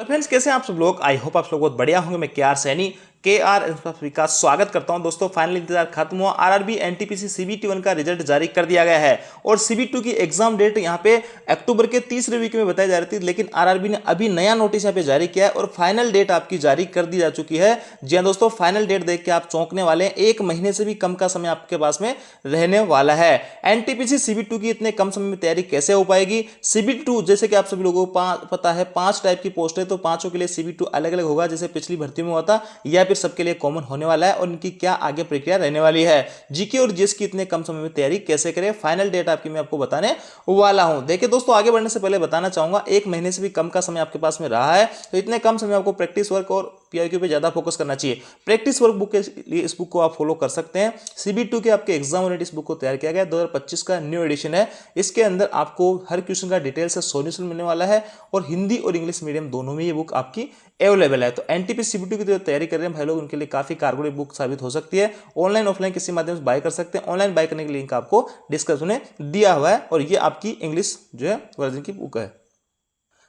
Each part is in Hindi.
तो फ्रेंड्स कैसे हैं आप सब लोग। आई होप आप सब बहुत बढ़िया होंगे। मैं KR सैनी का स्वागत करता हूं। दोस्तों फाइनली इंतजार खत्म हुआ। आरआरबी एनटीपीसी सीबीटी 1 का रिजल्ट जारी कर दिया गया है और सीबी2 की एग्जाम डेट यहां पे अक्टूबर के तीसरे वीक में बताई जा रही थी, लेकिन आरआरबी ने अभी नया नोटिस यहां पे जारी किया है और फाइनल डेट आपकी जारी कर दी जा चुकी है। जी हां दोस्तों, फाइनल डेट देख के आप चौंकने वाले हैं। एक महीने से भी कम का समय आपके पास में रहने वाला है। एनटीपीसी सीबी2 की इतने कम समय में तैयारी कैसे हो पाएगी। सीबी2 जैसे कि आप सभी लोगों को पता है 5 टाइप की पोस्ट है, तो पांचों के लिए सीबी2 अलग अलग होगा जैसे पिछली भर्ती में हुआ था, या फिर सबके लिए कॉमन होने वाला है और इनकी क्या आगे प्रक्रिया रहने वाली है। जीके और जीएस की इतने कम समय में तैयारी कैसे करें, फाइनल डेट आपकी मैं आपको बताने वाला हूं। देखिए दोस्तों, आगे बढ़ने से पहले बताना चाहूंगा, एक महीने से भी कम का समय आपके पास में रहा है, तो इतने कम समय आपको प्रैक्टिस वर्क और पीआईक्यू पे ज्यादा फोकस करना चाहिए। प्रैक्टिस वर्क बुक के लिए इस बुक को आप फॉलो कर सकते हैं। सीबी2 के आपके एग्जाम यूनिट इस बुक को तैयार किया गया 2025 का न्यू एडिशन है। इसके अंदर आपको हर क्वेश्चन का डिटेल से सॉल्यूशन मिलने वाला है और हिंदी और इंग्लिश मीडियम दोनों में ये बुक आपकी अवेलेबल है। तो एनटीपीसी सीबी2 की जो तैयारी कर रहे हैं भाई लोग, उनके लिए काफी कारगर बुक साबित हो सकती है। ऑनलाइन ऑफलाइन किसी माध्यम से बाय कर सकते हैं। ऑनलाइन बाय करने की लिंक आपको डिस्क्रिप्शन में दिया हुआ है और ये आपकी इंग्लिश जो है वर्जन की बुक है।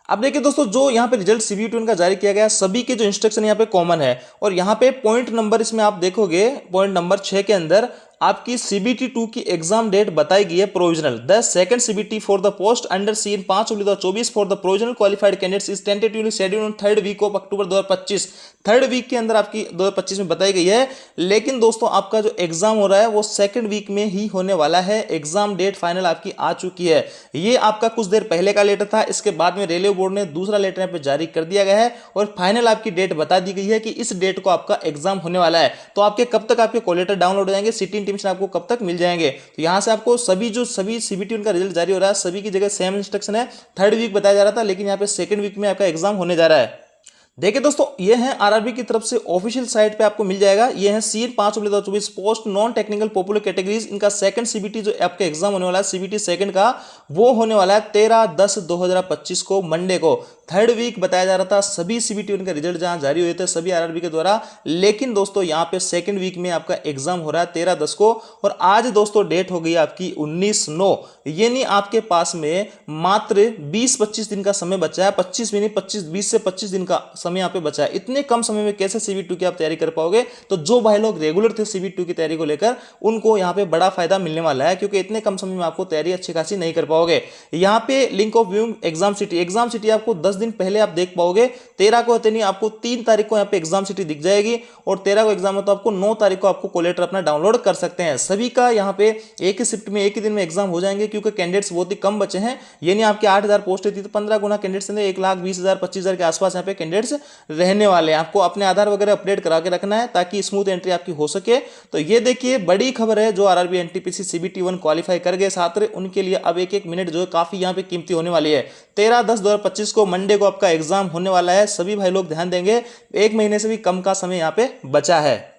अब देखिए दोस्तों, जो यहाँ पे रिजल्ट सीबी2 का जारी किया गया, सभी के जो इंस्ट्रक्शन यहाँ पे कॉमन है और यहाँ पे पॉइंट नंबर इसमें आप देखोगे, पॉइंट नंबर 6 के अंदर आपकी सीबीटी2 की एग्जाम डेट बताई गई है provisional. The second CBT for the post under CEN 5/24 for the provisional qualified candidates is tentatively scheduled on third week of October 2025। Third week के अंदर आपकी 2025 में बताई गई है, लेकिन दोस्तों आपका जो एग्जाम हो रहा है वो सेकंड वीक में ही होने वाला है। एग्जाम डेट फाइनल आपकी आ चुकी है। ये आपका कुछ देर पहले का लेटर था, इसके बाद में रेलवे बोर्ड ने दूसरा लेटर यहाँ पे जारी कर दिया गया है और फाइनल आपकी डेट बता दी गई है कि इस डेट को आपका एग्जाम होने वाला है। तो आपके कब तक आपके कॉल लेटर डाउनलोड हो जाएंगे, सिटी टीम से आपको कब तक मिल जाएंगे, तो यहां से आपको सभी सीबीटी उनका रिजल्ट जारी हो रहा है, सभी की जगह सेम इंस्ट्रक्शन है। थर्ड वीक बताया जा रहा था, लेकिन यहां पे सेकंड वीक में आपका एग्जाम होने जा रहा है। देखिए दोस्तों, ये है आरआरबी की तरफ से ऑफिशियल साइट पे आपको मिल जाएगा। ये है CEN 5/24 post non technical popular categories. इनका सेकंड सीबीटी जो आपका एग्जाम होने वाला है सीबीटी सेकंड का, वो होने वाला है 13/10/2025 को, मंडे को। थर्ड वीक बताया जा रहा था। सभी सीबीटी उनका रिजल्ट जहां जारी हुए थे सभी आरआरबी के द्वारा, लेकिन दोस्तों यहां पे सेकंड वीक में आपका एग्जाम हो रहा है 13/10 को और आज दोस्तों डेट हो गई आपकी 19/9। यानी आपके पास में मात्र 20-25 दिन का समय बचा है। 25 भी नहीं, 20 से 25 दिन का समय यहाँ पे बचा है। इतने कम समय में कैसे सीबी2 की आप तैयारी कर पाओगे। तो जो भाई लोग रेगुलर थे सीबी2 की तैयारी को लेकर, उनको यहाँ पे बड़ा फायदा मिलने वाला है, क्योंकि इतने कम समय में आपको तैयारी अच्छी खासी नहीं कर पाओगे। यहाँ पे link of viewing exam city आपको 10 दिन पहले आप देख पाओगे। 13 को होते नहीं, आपको 3 तारीख को यहाँ पे एग्जाम सिटी दिख जाएगी और 13 को एग्जाम है तो आपको 9 तारीख को आपको कॉल लेटर अपना डाउनलोड कर सकते हैं। सभी का यहाँ पे एक ही शिफ्ट में एक ही दिन में एग्जाम हो जाएंगे, क्योंकि कैंडिडेट्स बहुत ही कम बचे हैं। यानी आपकी 8,000 पोस्ट थी तो 15 गुना कैंडिडेट्स 1,20,000 25,000 के आसपास यहाँ पे कैंडिडेट्स रहने वाले हैं। आपको अपने आधार वगैरह अपडेट करा के रखना है ताकि स्मूथ एंट्री आपकी हो सके। तो ये देखिए बड़ी खबर है, जो आरआरबी एनटीपीसी सीबीटी 1 क्वालिफाई कर गए छात्र, उनके लिए अब एक एक मिनट जो है काफी यहाँ पे कीमती होने वाली है। 13/10/2025 को मंडे को आपका एग्जाम होने वाला है। सभी भाई लोग ध्यान देंगे, एक महीने से भी कम का समय यहाँ पे बचा है।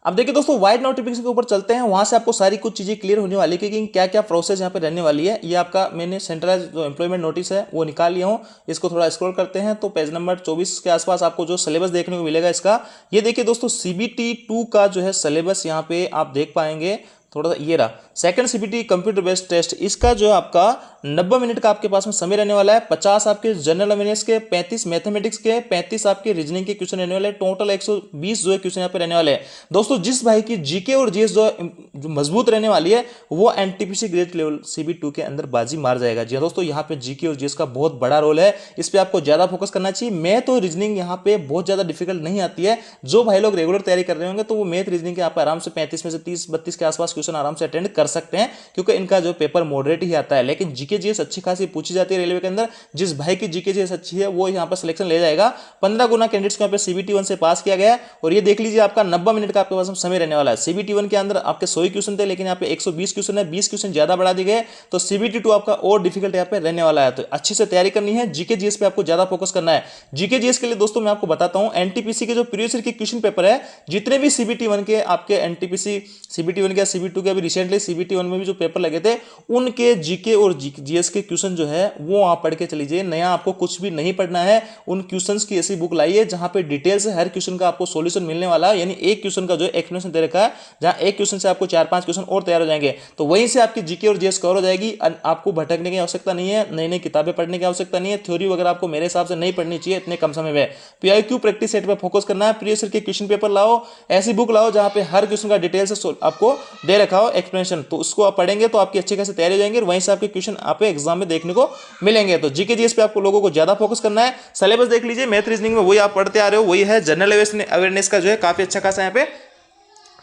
अब देखिए दोस्तों, वाइड नोटिफिकेशन के ऊपर चलते हैं। वहां से आपको सारी कुछ चीजें क्लियर होने वाली है कि क्या क्या प्रोसेस यहाँ पे रहने वाली है। ये आपका मैंने सेंट्रलाइज जो एम्प्लॉयमेंट नोटिस है वो निकाल लिया हूं। इसको थोड़ा स्क्रॉल करते हैं तो पेज नंबर 24 के आसपास आपको जो सिलेबस देखने को मिलेगा इसका, ये देखिए दोस्तों सीबीटी2 का जो है सिलेबस यहाँ पे आप देख पाएंगे। थोड़ा सा ये रहा second CBT computer based test. इसका जो आपका 90 मिनट का आपके पास में समय रहने वाला है। 50 आपके जनरल अवेयरनेस के, 35 मैथमेटिक्स के, 35 आपके रीजनिंग के क्वेश्चन रहने वाले हैं। टोटल 120 जो है क्वेश्चन यहाँ पे रहने वाले हैं। दोस्तों जिस भाई की जीके और जीएस जो मजबूत रहने वाली है, वो एनटीपीसी ग्रेड लेवल सीबी2 के अंदर बाजी मार जाएगा। जी दोस्तों, यहाँ पे जीके और जीएस का बहुत बड़ा रोल है, इस पर आपको ज्यादा फोकस करना चाहिए। मैथ और रीजनिंग यहाँ पे बहुत ज्यादा डिफिकल्ट नहीं आती है। जो भाई लोग रेगुलर तैयारी कर रहे होंगे तो वो मैथ रीजनिंग के आप आराम से 35 में से 30-32 के आसपास क्वेश्चन आराम से अटेंड कर सकते हैं, क्योंकि इनका जो पेपर मॉडरेट ही आता है। लेकिन जीके जीएस अच्छी खासी पूछी जाती है रेलवे के अंदर। जिस भाई की जीके जीएस अच्छी है वो यहाँ पर सिलेक्शन ले जाएगा। 15 गुना कैंडिडेट्स को यहाँ पे सीबीटी 1 से पास किया गया है। और ये देख लीजिए आपका 90 मिनट का आपके पास समय रहने वाला है। सीबीटी 1 के अंदर आपके 100 क्वेश्चन थे, लेकिन यहाँ पे 120 क्वेश्चन है, 20 क्वेश्चन ज्यादा बढ़ा दिए गए। तो सीबीटी 2 आपका और डिफिकल्ट यहाँ पे रहने वाला है। तो अच्छे से तैयारी करनी है। जीके जीएस पे आपको ज्यादा फोकस करना है। जीके जीएस के लिए दोस्तों मैं आपको बताता हूं, एनटीपीसी के जो प्रीवियस ईयर के क्वेश्चन पेपर है, जितने भी सीबीटी 1 के आपके एनटीपीसी सीबीटी 1 के सीबीटी CB2 के अभी रिसेंटली CBT1 में भी जो पेपर लगे थे उनके जीके और जीएस के क्वेश्चन जो है वो आप पढ़ के चलीजिए। नया आपको कुछ भी नहीं पढ़ना है। उन क्वेश्चंस की ऐसी बुक लाइए जहां पे डिटेल से हर क्वेश्चन का आपको सॉल्यूशन मिलने वाला है, यानी एक क्वेश्चन का जो एक्सप्लेनेशन दे रखा है, जहां एक क्वेश्चन से आपको 4-5 क्वेश्चन और तैयार हो जाएंगे, तो वहीं से आपकी जीके और जीएस कवर हो जाएगी। आपको भटकने की आवश्यकता नहीं है, नई नई किताबें पढ़ने की आवश्यकता नहीं है, थ्योरी वगैरह आपको मेरे हिसाब से नहीं पढ़नी चाहिए इतने कम समय में। पीआईक्यू प्रैक्टिस सेट पे फोकस करना है। प्रीवियस ईयर के क्वेश्चन पेपर लाओ, ऐसी बुक लाओ जहां पे हर क्वेश्चन का डिटेल से आपको दे रखा हो एक्सप्लेनेशन, तो उसको आप पढ़ेंगे तो आपकी अच्छे खासी तैयारी हो जाएंगे और वहीं से आपके क्वेश्चन आप एग्जाम में देखने को मिलेंगे। तो जीके जीएस पे आपको लोगों को ज्यादा फोकस करना है। सिलेबस देख लीजिए, मैथ रीजनिंग में वही आप पढ़ते आ रहे हो, वही है। जनरल अवेयरनेस का जो है काफी अच्छा खासा यहाँ पे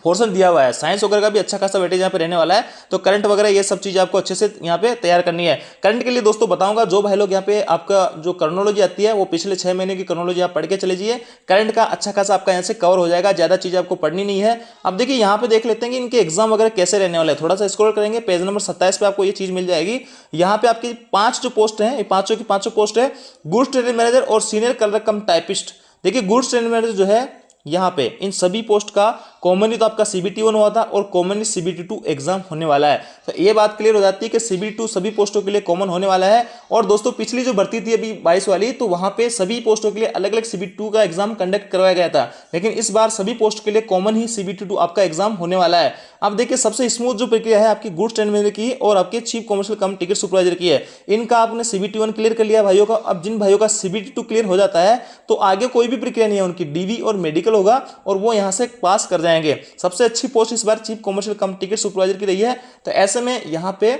पोर्शन दिया हुआ है। साइंस वगैरह का भी अच्छा खासा वेटेज यहाँ पे रहने वाला है। तो करंट वगैरह ये सब चीज आपको अच्छे से यहाँ पे तैयार करनी है। करंट के लिए दोस्तों बताऊंगा, जो भाई लोग यहाँ पे आपका जो क्रोनोलॉजी आती है वो पिछले 6 महीने की क्रोनोलॉजी आप पढ़ के चले जाइए। करंट का अच्छा खासा आपका यहाँ से कवर हो जाएगा, ज्यादा चीज आपको पढ़नी नहीं है। अब देखिए यहाँ पे देख लेते हैं कि इनके एग्जाम वगैरह कैसे रहने वाले हैं। थोड़ा सा स्क्रॉल करेंगे, पेज नंबर 27 पे आपको ये चीज मिल जाएगी। यहाँ पे आपकी 5 जो पोस्ट है, पांचों की 5 पोस्ट है, गुड्स ट्रेड मैनेजर और सीनियर कलर कम टाइपिस्ट। देखिए गुड्स ट्रेड मैनेजर जो है यहाँ पे इन सभी पोस्ट का कॉमनली तो आपका CBT1 हुआ था और कॉमनली CBT2 एग्जाम होने वाला है। तो ये बात क्लियर हो जाती है कि CBT2 सभी पोस्टों के लिए कॉमन होने वाला है। और दोस्तों पिछली जो भर्ती थी अभी 22 वाली, तो वहां पे सभी पोस्टों के लिए अलग अलग CBT2 का एग्जाम कंडक्ट करवाया गया था, लेकिन इस बार सभी पोस्ट के लिए कॉमन ही CBT2 आपका एग्जाम होने वाला है। अब देखिए सबसे स्मूथ जो प्रक्रिया है आपकी गुड्स ट्रेड मैनेजर की और आपके chief commercial cum ticket supervisor की है। इनका आपने CBT1 क्लियर कर लिया भाइयों का। अब जिन भाइयों का CBT2 क्लियर हो जाता है तो आगे कोई भी प्रक्रिया नहीं है, उनकी DV और मेडिकल होगा और वो यहां से पास कर जाएंगे। सबसे अच्छी पोस्ट इस बार chief commercial cum ticket supervisor की रही है। तो ऐसे में यहां पे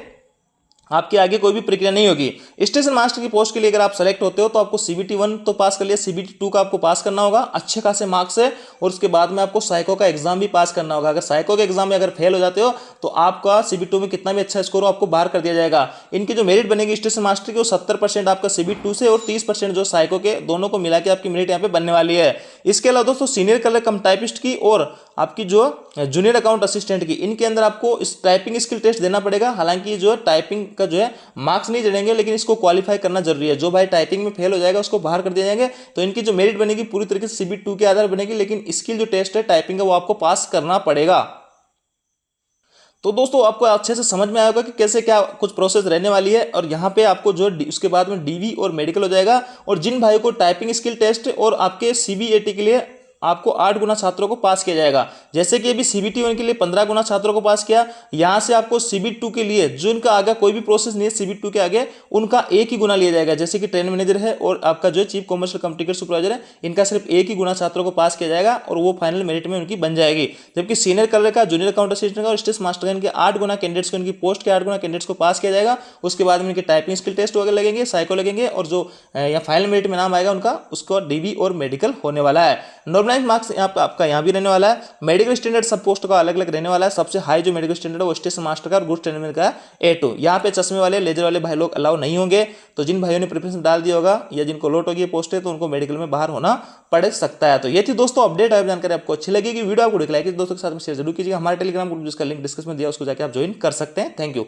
आपके आगे कोई भी प्रक्रिया नहीं होगी। स्टेशन मास्टर की पोस्ट के लिए अगर आप सेलेक्ट होते हो तो आपको CBT1 तो पास कर लिया, CBT2 का आपको पास करना होगा अच्छे खासे मार्क्स से, और उसके बाद में आपको साइको का एग्जाम भी पास करना होगा। अगर साइको के एग्जाम में अगर फेल हो जाते हो तो आपका CBT2 में कितना भी अच्छा स्कोर हो आपको बाहर कर दिया जाएगा। इनकी जो मेरिट बनेगी स्टेशन मास्टर की वो 70% आपका CBT2 से और 30% जो साइको के, दोनों को मिला के आपकी मेरिट यहाँ पे बनने वाली है। इसके अलावा दोस्तों सीनियर कलर कम टाइपिस्ट की और आपकी जो जूनियर अकाउंट असिस्टेंट की, इनके अंदर आपको इस टाइपिंग स्किल टेस्ट देना पड़ेगा। हालांकि जो टाइपिंग का जो है मार्क्स नहीं जड़ेंगे, लेकिन इसको क्वालिफाई करना जरूरी है। जो भाई टाइपिंग में फेल हो जाएगा उसको बाहर कर दिया जाएंगे। तो इनकी जो मेरिट बनेगी पूरी तरीके से CBT2 के आधार बनेगी, लेकिन स्किल जो टेस्ट है टाइपिंग का वो आपको पास करना पड़ेगा। तो दोस्तों आपको अच्छे से समझ में आएगा कि कैसे क्या कुछ प्रोसेस रहने वाली है। और यहाँ पे आपको जो उसके बाद में DV और मेडिकल हो जाएगा। और जिन भाइयों को टाइपिंग स्किल टेस्ट और आपके CBAT के लिए आपको 8 गुना छात्रों को पास किया जाएगा। जैसे कि अभी CBT1 के लिए 15 गुना छात्रों को पास किया, यहां से आपको CBT2 के लिए जो इनका आगे कोई भी प्रोसेस नहीं है CBT2 के आगे, उनका 1 ही गुना लिया जाएगा। जैसे कि ट्रेन मैनेजर है और आपका जो chief commercial cum ticket supervisor है, इनका सिर्फ 1 ही गुना छात्रों को पास किया जाएगा और वो फाइनल मेरिट में उनकी बन जाएगी। जबकि सीनियर कलर का, जूनियर अकाउंट असिस्टेंट का और स्टेशन मास्टर का इनके 8 गुना कैंडिडेट्स को, इनकी पोस्ट के 8 गुना कैंडिडेट्स को पास किया जाएगा। उसके बाद में इनके टाइपिंग स्किल टेस्ट वगैरह लगेंगे, साइको लगेंगे, और जो यहाँ फाइनल मेरिट में नाम आएगा उनका, उसको DV और मेडिकल होने वाला है। नॉर्मलाइज मार्क्स आपका यहाँ भी रहने वाला है। मेडिकल स्टैंडर्ड सब पोस्ट का अलग अलग रहने वाला है। सबसे हाई जो मेडिकल स्टैंडर्ड है वो स्टेशन मास्टर का और गुड्स ट्रेड मैनेजर का A2। यहाँ पे चश्मे वाले, लेजर वाले भाई लोग अलाउ नहीं होंगे। तो जिन भाइयों ने प्रेफरेंस डाल दिया होगा या जिनको लोट होगी पोस्ट है तो उनको मेडिकल में बाहर होना पड़ सकता है। तो ये थी दोस्तों अपडेट। जानकारी आपको अच्छी लगेगी, वीडियो आपको लाइक दोस्तों के साथ में शेयर जरूर कीजिएगा। हमारे टेलीग्राम ग्रुप जिसका लिंक डिस्क्रिप्शन में दिया उसको जाकर आप ज्वाइन कर सकते हैं। Thank you.